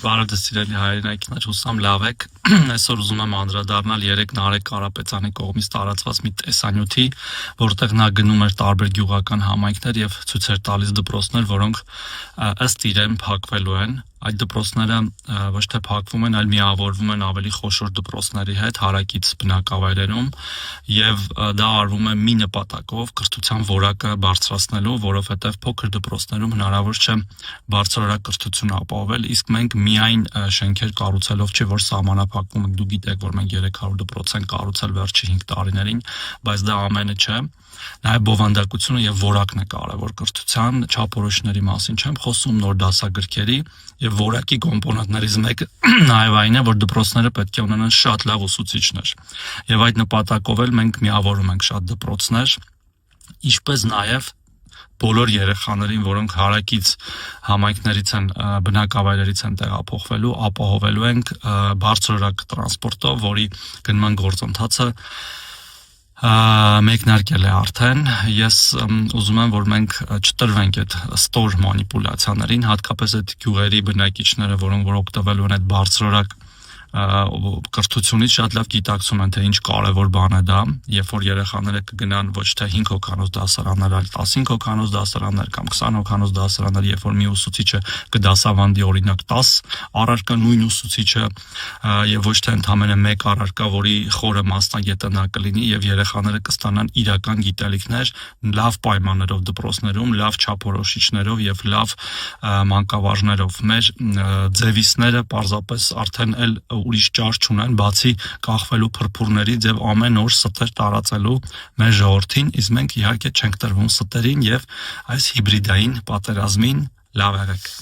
Բարև ձեզ սիրելի հայրենակիներ, հուսամ լավ եք։ Այսօր ուզում եմ անդրադառնալ երեք Նարեկ Կարապետյանի կողմից տարածված մի տեսանյութի, որտեղ նա գնում էր տարբեր գյուղական համայնքներ եւ ցույց էր տալիս դպրոցներ, որոնք ըստ իրեն փակվելու են։ Այդ դպրոցները ոչ թե փակվում են, այլ միավորվում են ավելի խոշոր դպրոցների հետ հարակից բնակավայրերում եւ դա արվում է մի նպատակով կրթության որակը բարձրացնելու, որովհետեւ փոքր դպրոցներում հնարավոր չէ բարձրորակ կրթություն ապահովել, իսկ մենք միայն շենքեր կառուցելով չէ որ սահմանափակվում ենք, դուք գիտեք որ մենք 300 դպրոց են կառուցել վերջի 5 տարիներին, բայց դա ամենը չէ։ Նաև բովանդակությունը եւ որակն է կարևոր կրթության չափորոշիչների մասին չեմ խոսում, նոր դասագրքերի եւ որակի կոմպոնենտներից մեկը նաև այն է, որ դպրոցները պետք է ունենան շատ լավ ուսուցիչներ։ Եվ այդ նպատակով էլ մենք միավորում ենք շատ դպրոցներ, ինչպես նաև բոլոր երեխաներին, որոնք հարակից համայնքներից են, բնակավայրերից են տեղափոխվելու, ապահովելու ենք բարձրորակ տրանսպորտով, որի գնման գործընթացը մեկնարկել է արդեն։ Ես ուզում եմ, որ մենք չտրվենք այդ ստոր մանիպուլյացիաներին, հատկապես այդ գյուղերի բնակիչները, որոնք որ օգտվելու են այդ բարձրորակ կրթությունից շատ լավ գիտակցում են, թե ինչ կարևոր բան է դա, երբ որ երեխաները կգնան ոչ թե 5 հոգանոց դասարաններ, այլ 15 հոգանոց դասարաններ կամ 20 հոգանոց դասարաններ, երբ որ մի ուսուցիչը կդասավանդի օրինակ 10 առարկա նույն ուսուցիչը եւ ոչ թե ընդամենը մեկ առարկա, որի խորը մասնագետը նա կլինի եւ երեխաները կստանան իրական գիտելիքներ լավ պայմաններով դպրոցներում, լավ չափորոշիչներով եւ լավ մանկավարժներով։ Մեր ձևիսները պարզապես արդեն էլ ուրիշ ճար չունեն, բացի կախվելու փրփուրներից եւ ամեն օր ստեր տարածելու մեր ժողովրդին, իսկ մենք իհարկե չենք տրվում ստերին եւ այս հիբրիդային պատերազմին լավ եղեք։